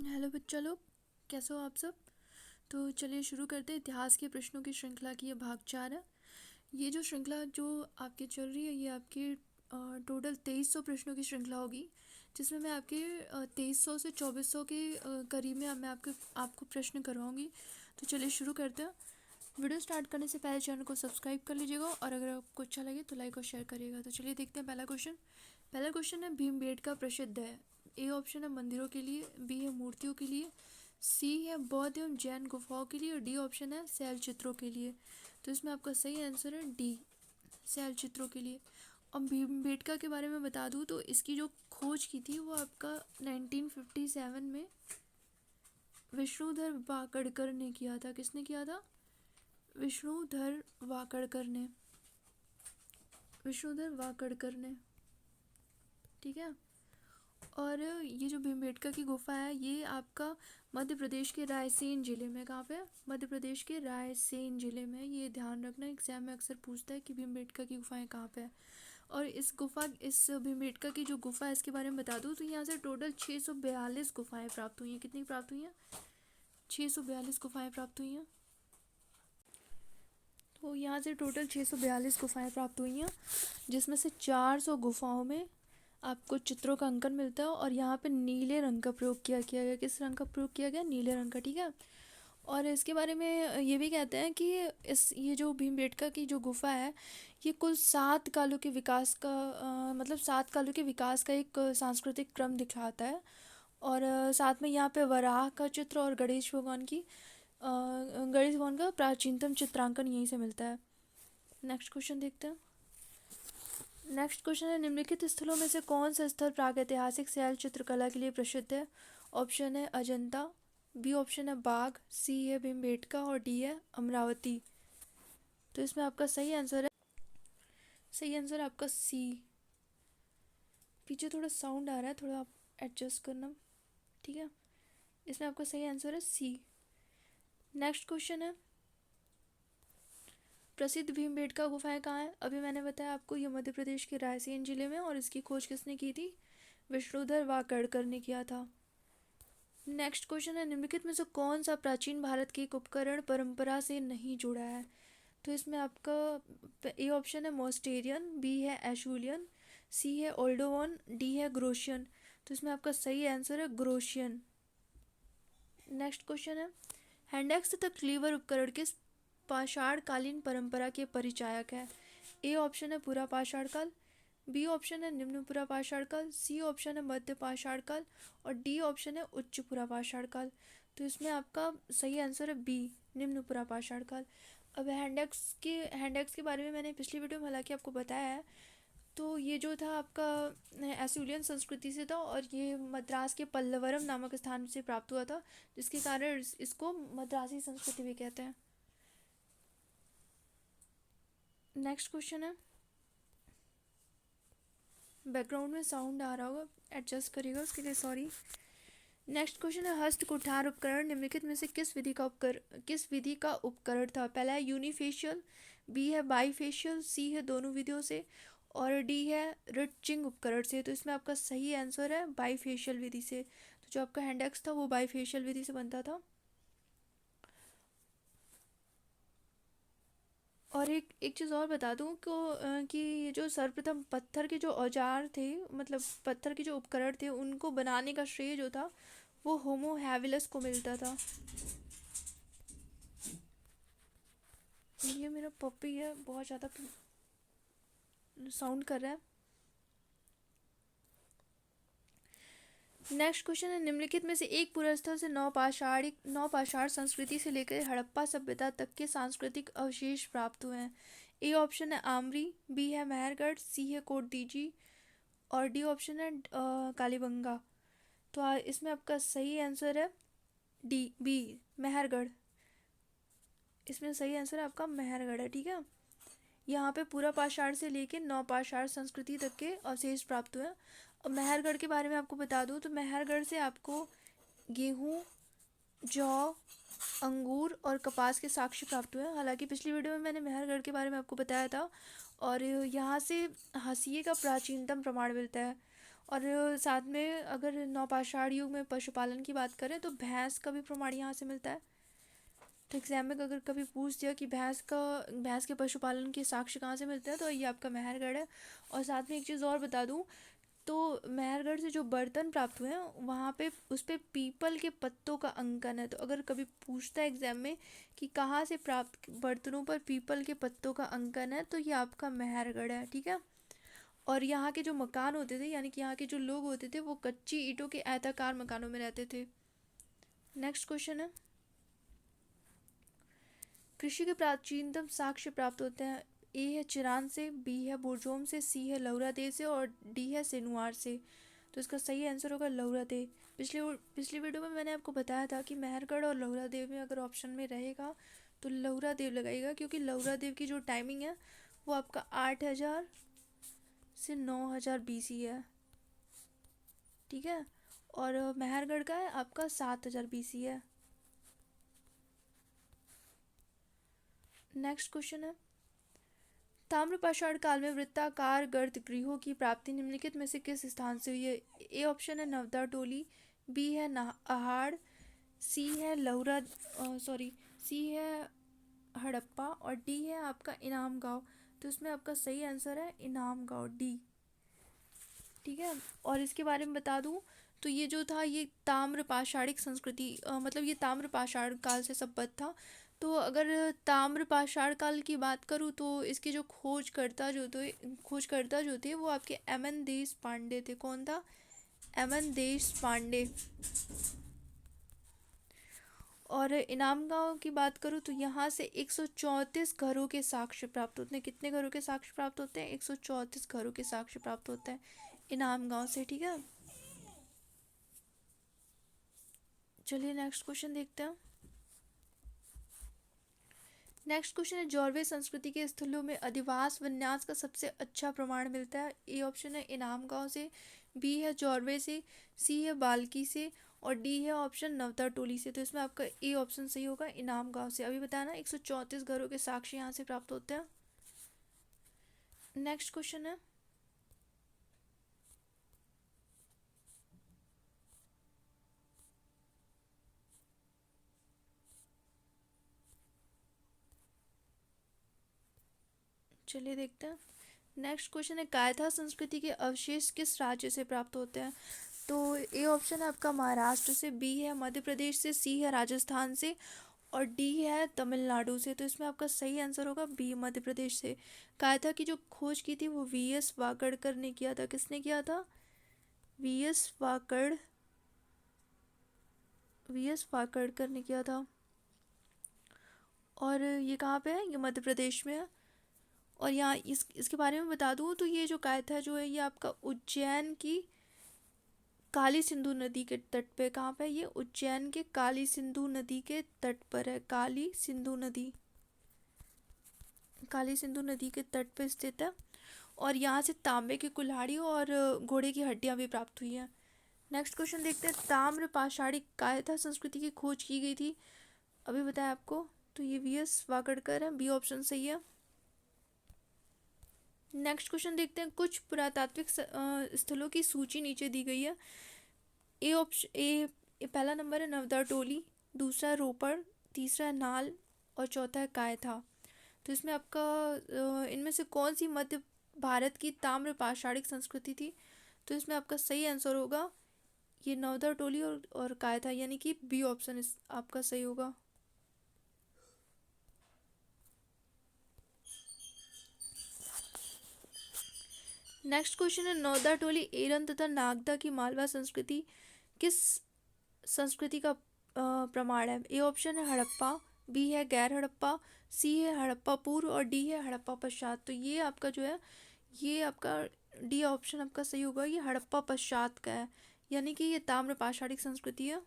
Hello बच्चा लोग, कैसे हो आप सब। तो चलिए शुरू करते हैं। इतिहास के प्रश्नों की श्रृंखला की ये भाग 4 है। ये जो श्रृंखला जो आपकी चल रही है, ये आपके टोटल 2300 प्रश्नों की श्रृंखला होगी, जिसमें मैं आपके 2300 से 2400 के करीब में मैं आपको प्रश्न करवाऊँगी। तो चलिए शुरू करते हैं। वीडियो स्टार्ट करने से पहले चैनल को सब्सक्राइब कर लीजिएगा और अगर आपको अच्छा लगे तो लाइक और शेयर करिएगा। तो चलिए देखते हैं पहला क्वेश्चन है भीमबेटका प्रसिद्ध है। ए ऑप्शन है मंदिरों के लिए, बी है मूर्तियों के लिए, सी है बौद्ध एवं जैन गुफाओं के लिए और डी ऑप्शन है शैल चित्रों के लिए। तो इसमें आपका सही आंसर है डी, शैल चित्रों के लिए। अब भीमबेटका के बारे में बता दूं तो इसकी जो खोज की थी वो आपका 1957 में विष्णुधर वाकड़कर ने किया था। किसने किया था? विष्णुधर वाकड़कर ने। ठीक है। और ये जो भीमबेटका की गुफा है ये आपका मध्य प्रदेश के रायसेन जिले में, कहाँ पे है? मध्य प्रदेश के रायसेन जिले में। ये ध्यान रखना, एग्जाम में अक्सर पूछता है कि भीमबेटका की गुफाएं कहाँ पे है। और इस भीमबेटका की जो गुफा है इसके बारे में बता दूँ तो यहाँ से टोटल 642 गुफाएं प्राप्त हुई हैं। कितनी प्राप्त हुई हैं? 642 गुफाएं प्राप्त हुई हैं। तो यहाँ से टोटल 642 गुफाएं प्राप्त हुई हैं, जिसमें से 400 गुफाओं में आपको चित्रों का अंकन मिलता है और यहाँ पे नीले रंग का प्रयोग किया गया। किस रंग का प्रयोग किया गया? नीले रंग का। ठीक है। और इसके बारे में ये भी कहते हैं कि ये जो भीमबेटका की जो गुफा है ये कुल 7 कालों के विकास का मतलब 7 कालों के विकास का एक सांस्कृतिक क्रम दिखाता है। और साथ में यहाँ पे वराह का चित्र और गणेश भगवान का प्राचीनतम चित्रांकन यहीं से मिलता है। नेक्स्ट क्वेश्चन देखते हैं। नेक्स्ट क्वेश्चन है निम्नलिखित स्थलों में से कौन सा स्थल प्रागैतिहासिक शैल चित्रकला के लिए प्रसिद्ध है? ऑप्शन है अजंता, बी ऑप्शन है बाघ, सी है भीमबेटका और डी है अमरावती। तो इसमें आपका सही आंसर है आपका सी। पीछे थोड़ा साउंड आ रहा है, थोड़ा आप एडजस्ट करना। ठीक है। इसमें आपका सही आंसर है सी। नेक्स्ट क्वेश्चन है प्रसिद्ध भीमबेटका गुफाएं कहाँ हैं? अभी मैंने बताया आपको, ये मध्य प्रदेश के रायसेन जिले में। और इसकी खोज किसने की थी? विष्णुधर वाकड़कर ने किया था। नेक्स्ट क्वेश्चन है निम्नलिखित में से कौन सा प्राचीन भारत की एक उपकरण परंपरा से नहीं जुड़ा है? तो इसमें आपका ए ऑप्शन है मोस्टेरियन, बी है एशुलियन, सी है ओल्डोवन, डी है ग्रोशियन। तो इसमें आपका सही आंसर है ग्रोशियन। नेक्स्ट क्वेश्चन है हैंडेक्स तथा क्लीवर उपकरण किस पाषाण कालीन परंपरा के परिचायक है? ए ऑप्शन है पुरा पाषाण काल, बी ऑप्शन है निम्न पुरा पाषाण काल, सी ऑप्शन है मध्य पाषाण काल और डी ऑप्शन है उच्च पुरा पाषाण काल। तो इसमें आपका सही आंसर है बी, निम्न पुरा पाषाण काल। अब हैंडेक्स के बारे में मैंने पिछली वीडियो में हालांकि आपको बताया है। तो ये जो था आपका एसुलियन संस्कृति से था और ये मद्रास के पल्लवरम नामक स्थान से प्राप्त हुआ था, जिसके कारण इसको मद्रासी संस्कृति भी कहते हैं। नेक्स्ट क्वेश्चन है, बैकग्राउंड में साउंड आ रहा होगा, एडजस्ट करिएगा उसके लिए सॉरी। नेक्स्ट क्वेश्चन है हस्त कुठार उपकरण निम्नलिखित में से किस विधि का उपकरण था? पहला है यूनिफेशियल, बी है बाईफेशियल, सी है दोनों विधियों से और डी है रिटचिंग उपकरण से। तो इसमें आपका सही आंसर है बाईफेशियल विधि से। तो जो आपका हैंडेक्स था वो बाईफेशियल विधि से बनता था। और एक चीज़ और बता दूं कि ये जो सर्वप्रथम पत्थर के जो औजार थे, मतलब पत्थर के जो उपकरण थे, उनको बनाने का श्रेय जो था वो होमो हैविलस को मिलता था। ये मेरा पपी है, बहुत ज़्यादा साउंड कर रहा है। नेक्स्ट क्वेश्चन है निम्नलिखित में से एक पुरस्थल से नौपाषाण संस्कृति से लेकर हड़प्पा सभ्यता तक के सांस्कृतिक अवशेष प्राप्त हुए हैं। ए ऑप्शन है आमरी, बी है मेहरगढ़, सी है कोटदीजी और डी ऑप्शन है कालीबंगा। तो इसमें आपका सही आंसर है डी, बी, मेहरगढ़। इसमें सही आंसर है आपका मेहरगढ़ है। ठीक है। यहाँ पे पूरा पाषाण से लेकर नौपाषाण संस्कृति तक के अवशेष प्राप्त हुए हैं। अब मेहरगढ़ के बारे में आपको बता दूँ तो मेहरगढ़ से आपको गेहूँ, जौ, अंगूर और कपास के साक्ष्य प्राप्त हुए हैं। हालांकि पिछली वीडियो में मैंने मेहरगढ़ के बारे में आपको बताया था। और यहाँ से हाशिए का प्राचीनतम प्रमाण मिलता है। और साथ में अगर नवपाषाण युग में पशुपालन की बात करें तो भैंस का भी प्रमाण यहाँ से मिलता है। तो एग्जाम में अगर कभी पूछ दिया कि भैंस के पशुपालन के साक्ष्य कहाँ से मिलते हैं तो ये आपका मेहरगढ़ है। और साथ में एक चीज़ और बता दूँ, तो मेहरगढ़ से जो बर्तन प्राप्त हुए हैं वहाँ पे उस पे पीपल के पत्तों का अंकन है। तो अगर कभी पूछता है एग्जाम में कि कहाँ से प्राप्त बर्तनों पर पीपल के पत्तों का अंकन है, तो ये आपका मेहरगढ़ है, ठीक है। और यहाँ के जो मकान होते थे, यानी कि यहाँ के जो लोग होते थे, वो कच्ची ईंटों के आयताकार मकानों में रहते थे। नेक्स्ट क्वेश्चन है, कृषि के प्राचीनतम साक्ष्य प्राप्त होते हैं। ए है चिरान से, बी है बुरजोम से, सी है लौरादेव से और डी है सेनुआर से। तो इसका सही आंसर होगा लौरादेव। पिछली वीडियो में मैंने आपको बताया था कि मेहरगढ़ और लौरादेव में अगर ऑप्शन में रहेगा तो लौरादेव लगाइएगा, क्योंकि लौरादेव की जो टाइमिंग है वो आपका 8000 से 9000 BC है, ठीक है। और मेहरगढ़ का है आपका 7000 BC है। नेक्स्ट क्वेश्चन है, ताम्रपाषाण काल में वृत्ताकार गर्त गृहों की प्राप्ति निम्नलिखित में से किस स्थान से हुई है। ए ऑप्शन है नवदा टोली, बी है अहाड़, सी है सी है हड़प्पा और डी है आपका इनाम गांव। तो इसमें आपका सही आंसर है इनाम गांव, डी, ठीक है। और इसके बारे में बता दूं तो ये जो था ये ताम्रपाषाणिक संस्कृति मतलब ये ताम्रपाषाण काल से संबद्ध था। तो अगर ताम्रपाषाण काल की बात करूँ तो इसके जो खोजकर्ता जो थे वो आपके एमएन देश पांडे थे। कौन था? एमएन देश पांडे। और इनाम गांव की बात करूँ तो यहाँ से 134 घरों के साक्ष्य प्राप्त होते हैं। कितने घरों के साक्ष्य प्राप्त होते हैं? 134 घरों के साक्ष्य प्राप्त होते हैं इनाम गांव से, ठीक है। चलिए नेक्स्ट क्वेश्चन देखते हैं। नेक्स्ट क्वेश्चन है, जॉर्वे संस्कृति के स्थलों में अधिवास विन्यास का सबसे अच्छा प्रमाण मिलता है। ए ऑप्शन है इनाम गांव से, बी है जॉर्वे से, सी है बाल्की से और डी है ऑप्शन नवता टोली से। तो इसमें आपका ए ऑप्शन सही होगा, इनाम गांव से। अभी बताया ना 134 घरों के साक्ष्य यहाँ से प्राप्त होते हैं। नेक्स्ट क्वेश्चन है, चलिए देखते हैं। नेक्स्ट क्वेश्चन है, कायथा संस्कृति के अवशेष किस राज्य से प्राप्त होते हैं। तो ए ऑप्शन है आपका महाराष्ट्र से, बी है मध्य प्रदेश से, सी है राजस्थान से और डी है तमिलनाडु से। तो इसमें आपका सही आंसर होगा बी, मध्य प्रदेश से। कायथा की जो खोज की थी वो वीएस वाकड़कर ने किया था। किसने किया था? वीएस वाकड़कर ने किया था। और ये कहाँ पे है? ये मध्य प्रदेश में है। और यहाँ इसके बारे में बता दूँ तो ये जो कायथा जो है ये आपका उज्जैन की काली सिंधु नदी के तट पे, कहाँ पे? ये उज्जैन के काली सिंधु नदी के तट पर है। काली सिंधु नदी के तट पे स्थित है। और यहाँ से तांबे की कुल्हाड़ी और घोड़े की हड्डियाँ भी प्राप्त हुई हैं। नेक्स्ट क्वेश्चन देखते हैं, ताम्र पाषाणिक कायथा संस्कृति की खोज की गई थी, अभी बताया आपको। तो ये वीएस वाकड़कर है, बी ऑप्शन सही है। नेक्स्ट क्वेश्चन देखते हैं, कुछ पुरातात्विक स्थलों की सूची नीचे दी गई है। ए ऑप्शन ए पहला नंबर है नवदा टोली, दूसरा रोपड़, तीसरा नाल और चौथा है कायथा। तो इसमें आपका इनमें से कौन सी मध्य भारत की ताम्र पाषाणिक संस्कृति थी। तो इसमें आपका सही आंसर होगा ये नवदा टोली और कायथा, यानी कि बी ऑप्शन इस आपका सही होगा। नेक्स्ट क्वेश्चन है, नवदा टोली, एरन तथा नागदा की मालवा संस्कृति किस संस्कृति का प्रमाण है। ए ऑप्शन है हड़प्पा, बी है गैर हड़प्पा, सी है हड़प्पा पूर्व और डी है हड़प्पा पश्चात। तो ये आपका जो है ये आपका डी ऑप्शन आपका सही होगा, ये हड़प्पा पश्चात का है, यानी कि ये ताम्र पाषाणिक संस्कृति है।